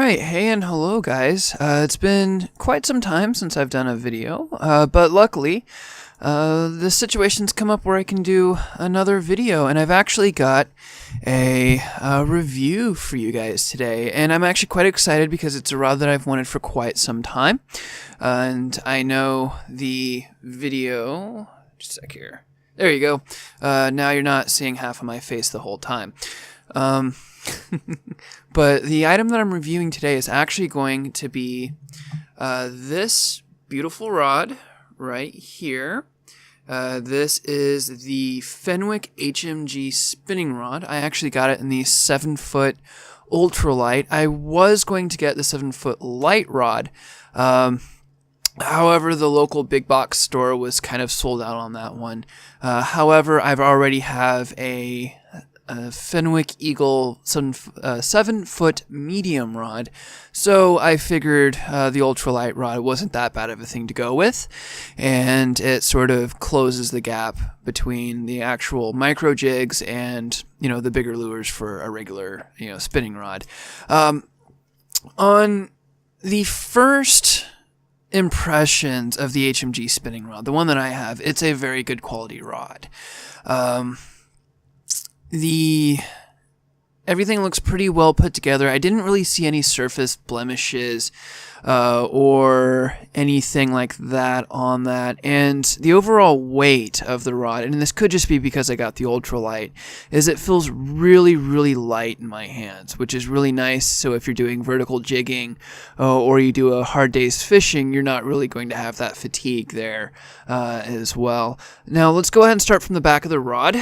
Alright, hey and hello guys. It's been quite some time since I've done a video, but luckily, this situation's come up where I can do another video, and I've actually got a review for you guys today, and I'm actually quite excited because it's a rod that I've wanted for quite some time, and I know the video, just a sec here, there you go, now you're not seeing half of my face the whole time. But the item that I'm reviewing today is actually going to be this beautiful rod right here. This is the Fenwick Hmg spinning rod. I actually got it in the 7-foot ultralight. I was going to get the 7-foot light rod. However, the local big box store was kind of sold out on that one. However, I've already have a Fenwick Eagle 7-foot medium rod, so I figured the ultralight rod wasn't that bad of a thing to go with, and it sort of closes the gap between the actual micro jigs and the bigger lures for a regular spinning rod. On the first impressions of the HMG spinning rod, the one that I have, it's a very good quality rod. Everything looks pretty well put together. I didn't really see any surface blemishes or anything like that on that. And the overall weight of the rod, and this could just be because I got the ultralight, is it feels really, really light in my hands, which is really nice. So if you're doing vertical jigging or you do a hard day's fishing, you're not really going to have that fatigue there as well. Now let's go ahead and start from the back of the rod.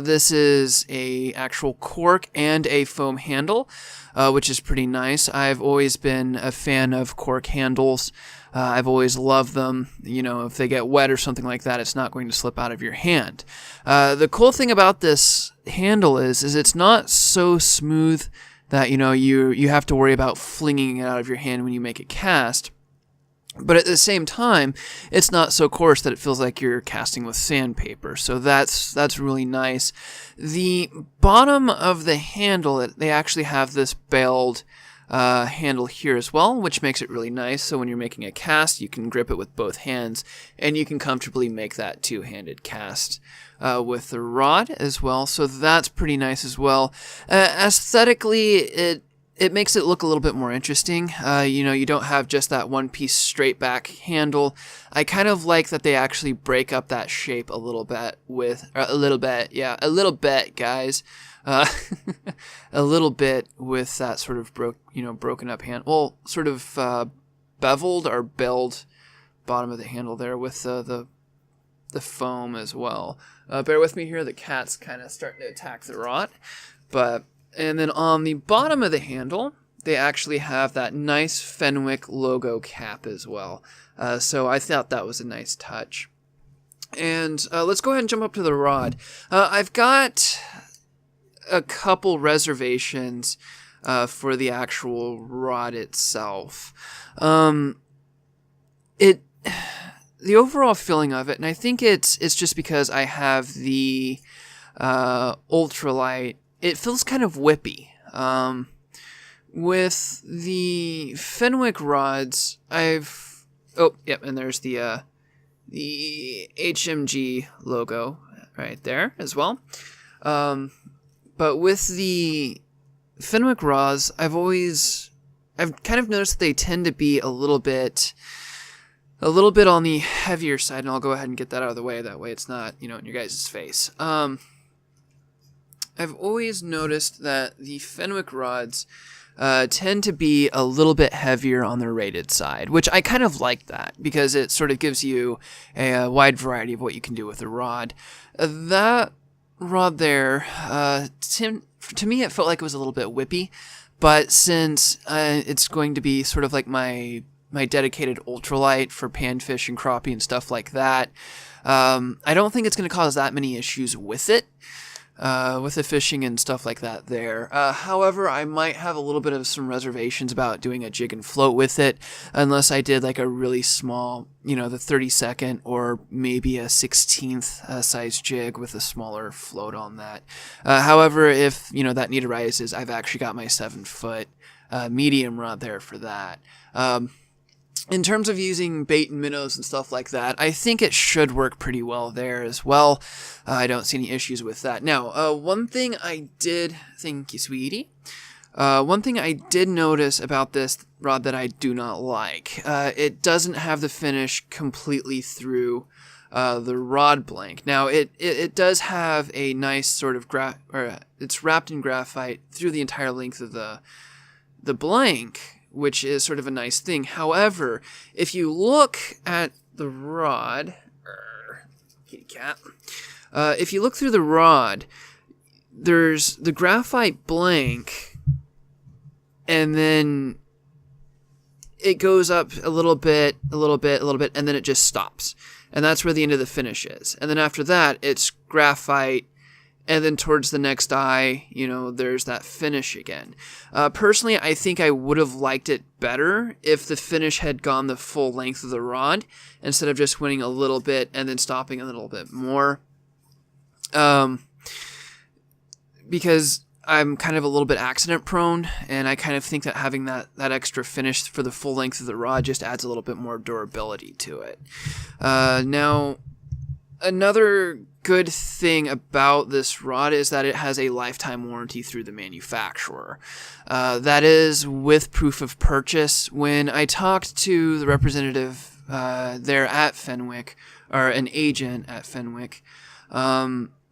This is a actual cork and a foam handle, which is pretty nice. I've always been a fan of cork handles. I've always loved them. If they get wet or something like that, it's not going to slip out of your hand. The cool thing about this handle is it's not so smooth that you have to worry about flinging it out of your hand when you make a cast. But at the same time, it's not so coarse that it feels like you're casting with sandpaper. So that's really nice. The bottom of the handle, they actually have this bailed handle here as well, which makes it really nice. So when you're making a cast, you can grip it with both hands, and you can comfortably make that two-handed cast with the rod as well. So that's pretty nice as well. Aesthetically, it makes it look a little bit more interesting. You don't have just that one piece straight back handle. I kind of like that they actually break up that shape a little bit guys. A little bit with that sort of broken up hand. Well, sort of beveled or belled bottom of the handle there with the foam as well. Bear with me here. The cat's kind of starting to attack the rod, and then on the bottom of the handle, they actually have that nice Fenwick logo cap as well. So I thought that was a nice touch. And let's go ahead and jump up to the rod. I've got a couple reservations for the actual rod itself. The overall feeling of it, and I think it's just because I have the ultralight, it feels kind of whippy. With the Fenwick rods, and there's the HMG logo right there as well. But with the Fenwick rods, I've kind of noticed that they tend to be a little bit on the heavier side, and I'll go ahead and get that out of the way. That way it's not, in your guys' face. I've always noticed that the Fenwick rods tend to be a little bit heavier on the rated side, which I kind of like that because it sort of gives you a wide variety of what you can do with the rod. That rod there, to me it felt like it was a little bit whippy, but since it's going to be sort of like my dedicated ultralight for panfish and crappie and stuff like that, I don't think it's going to cause that many issues with it. With the fishing and stuff like that there. However, I might have a little bit of some reservations about doing a jig and float with it, unless I did like a really small, the 32nd or maybe a 16th size jig with a smaller float on that. However, if, that need arises, I've actually got my 7-foot medium rod there for that. In terms of using bait and minnows and stuff like that, I think it should work pretty well there as well. I don't see any issues with that. Now, one thing I did, thank you, sweetie. One thing I did notice about this rod that I do not like, it doesn't have the finish completely through the rod blank. Now, it does have a nice sort of it's wrapped in graphite through the entire length of the blank, which is sort of a nice thing. However, if you look at the rod, kitty cat, if you look through the rod, there's the graphite blank, and then it goes up a little bit, and then it just stops. And that's where the end of the finish is. And then after that, it's graphite, and then towards the next eye, there's that finish again. Personally, I think I would have liked it better if the finish had gone the full length of the rod, instead of just winning a little bit and then stopping a little bit more. Because I'm kind of a little bit accident prone, and I kind of think that having that extra finish for the full length of the rod just adds a little bit more durability to it. Now, another good thing about this rod is that it has a lifetime warranty through the manufacturer. That is with proof of purchase. When I talked to the representative there at Fenwick, or an agent at Fenwick,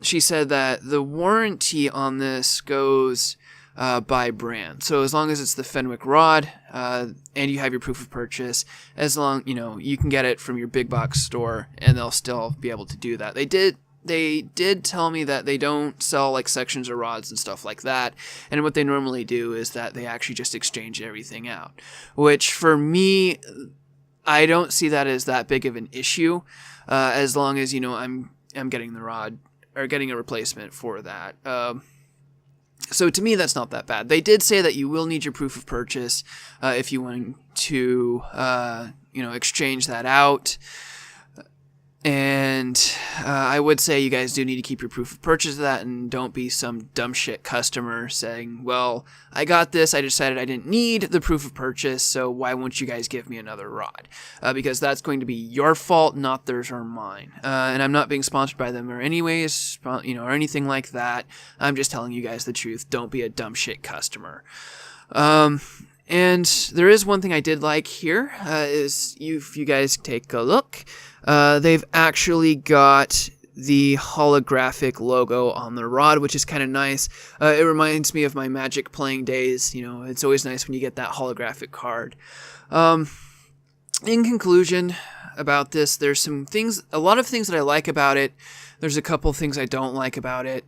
she said that the warranty on this goes by brand. So as long as it's the Fenwick rod and you have your proof of purchase, as long you can get it from your big box store, and they'll still be able to do that. They did tell me that they don't sell like sections of rods and stuff like that, and what they normally do is that they actually just exchange everything out, which for me, I don't see that as that big of an issue, as long as I'm getting the rod or getting a replacement for that. So to me, that's not that bad. They did say that you will need your proof of purchase if you want to, exchange that out. And I would say you guys do need to keep your proof of purchase of that, and don't be some dumb shit customer saying, well, I got this, I decided I didn't need the proof of purchase, so why won't you guys give me another rod? Because that's going to be your fault, not theirs or mine. And I'm not being sponsored by them or anyways, or anything like that. I'm just telling you guys the truth. Don't be a dumb shit customer. And there is one thing I did like here, is if you guys take a look, they've actually got the holographic logo on the rod, which is kind of nice. It reminds me of my Magic playing days. It's always nice when you get that holographic card. In conclusion about this, there's a lot of things that I like about it. There's a couple things I don't like about it.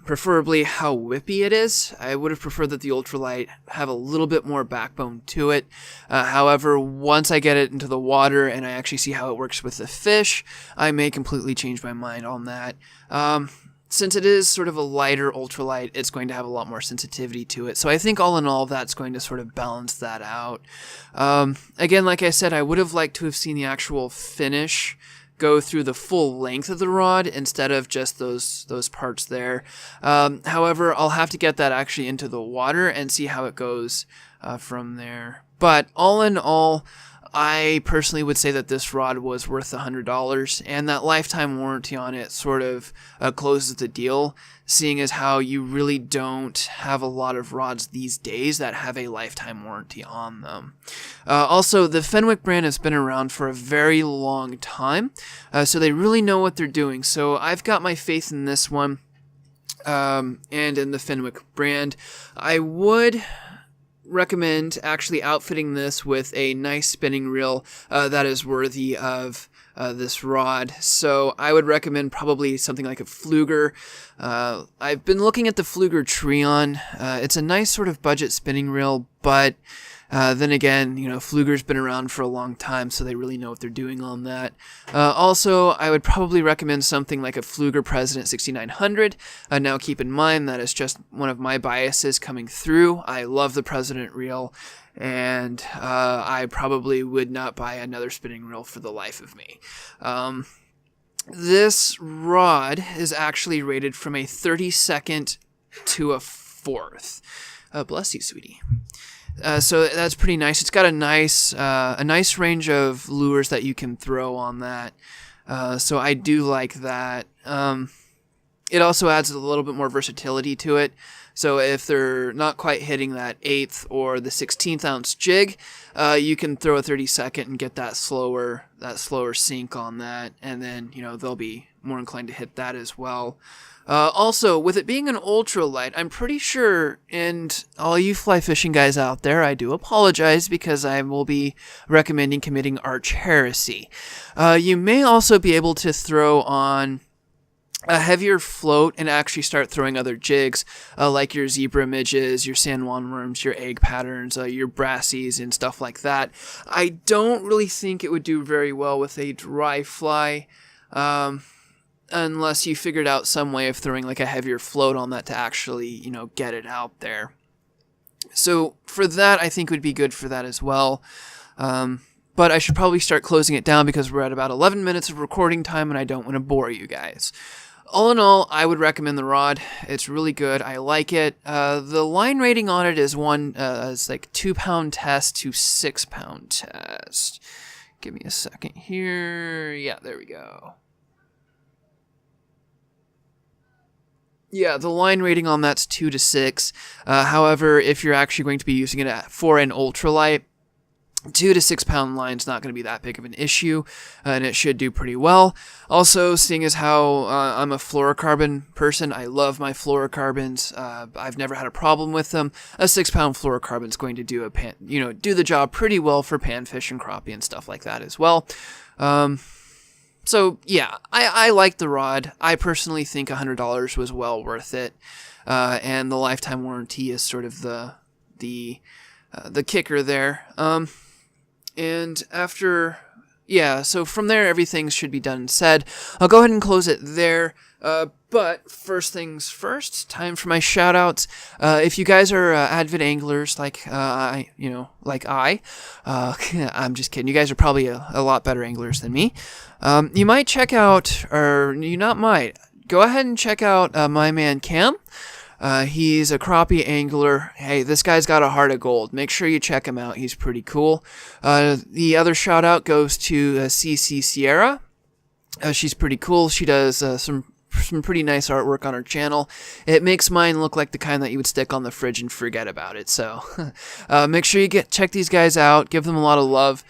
Preferably how whippy it is. I would have preferred that the ultralight have a little bit more backbone to it. However, once I get it into the water and I actually see how it works with the fish, I may completely change my mind on that. Since it is sort of a lighter ultralight, it's going to have a lot more sensitivity to it. So I think all in all, that's going to sort of balance that out. Again, like I said, I would have liked to have seen the actual finish go through the full length of the rod instead of just those parts there. However, I'll have to get that actually into the water and see how it goes from there. But all in all, I personally would say that this rod was worth $100, and that lifetime warranty on it sort of closes the deal, seeing as how you really don't have a lot of rods these days that have a lifetime warranty on them. Also, the Fenwick brand has been around for a very long time, so they really know what they're doing. So I've got my faith in this one, and in the Fenwick brand. I would recommend actually outfitting this with a nice spinning reel that is worthy of this rod. So I would recommend probably something like a Pfluger. I've been looking at the Pfluger Trion. It's a nice sort of budget spinning reel, but then again, Pfluger's been around for a long time, so they really know what they're doing on that. Also, I would probably recommend something like a Pfluger President 6900. Now, keep in mind that is just one of my biases coming through. I love the President reel, and I probably would not buy another spinning reel for the life of me. This rod is actually rated from a 32nd to a 4th. Bless you, sweetie. So that's pretty nice. It's got a nice range of lures that you can throw on that. So I do like that. It also adds a little bit more versatility to it. So if they're not quite hitting that 1/8 or the 1/16 ounce jig, you can throw a 32nd and get that slower sink on that, and then they'll be more inclined to hit that as well. Also, with it being an ultralight, I'm pretty sure, and all you fly fishing guys out there, I do apologize because I will be recommending committing arch heresy. You may also be able to throw on a heavier float and actually start throwing other jigs, like your zebra midges, your San Juan worms, your egg patterns, your brassies, and stuff like that. I don't really think it would do very well with a dry fly, unless you figured out some way of throwing like a heavier float on that to actually, get it out there. So for that, I think it would be good for that as well. But I should probably start closing it down because we're at about 11 minutes of recording time and I don't want to bore you guys. All in all, I would recommend the rod. It's really good. I like it. The line rating on it is it's like 2-pound test to 6-pound test. Give me a second here. Yeah, there we go. Yeah, the line rating on that's 2 to 6. However, if you're actually going to be using it for an ultralight, 2 to 6 pound line is not going to be that big of an issue, and it should do pretty well. Also, seeing as how I'm a fluorocarbon person, I love my fluorocarbons. I've never had a problem with them. A 6-pound fluorocarbon is going to do do the job pretty well for panfish and crappie and stuff like that as well. So yeah, I like the rod. I personally think $100 was well worth it, and the lifetime warranty is sort of the kicker there. And after, so from there, everything should be done and said. I'll go ahead and close it there. But first things first, time for my shout outs. If you guys are avid anglers like I'm just kidding. You guys are probably a lot better anglers than me. You might check out, or you not might, go ahead and check out my man Cam. He's a crappie angler. Hey, this guy's got a heart of gold. Make sure you check him out. He's pretty cool. The other shout out goes to CC Sierra. She's pretty cool. She does some pretty nice artwork on her channel. It makes mine look like the kind that you would stick on the fridge and forget about it. So make sure you check these guys out. Give them a lot of love.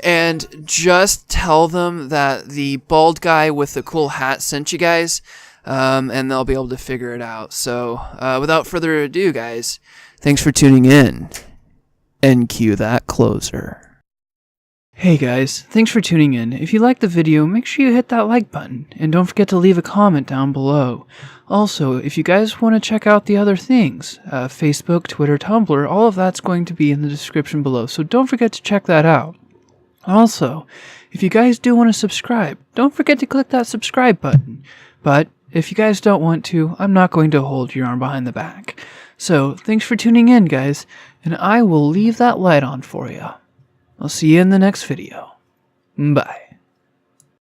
And just tell them that the bald guy with the cool hat sent you guys. And they'll be able to figure it out. So, without further ado, guys, thanks for tuning in. And cue that closer. Hey guys, thanks for tuning in. If you liked the video, make sure you hit that like button. And don't forget to leave a comment down below. Also, if you guys want to check out the other things, Facebook, Twitter, Tumblr, all of that's going to be in the description below. So don't forget to check that out. Also, if you guys do want to subscribe, don't forget to click that subscribe button. But if you guys don't want to, I'm not going to hold your arm behind the back. So, thanks for tuning in, guys, and I will leave that light on for you. I'll see you in the next video. Bye.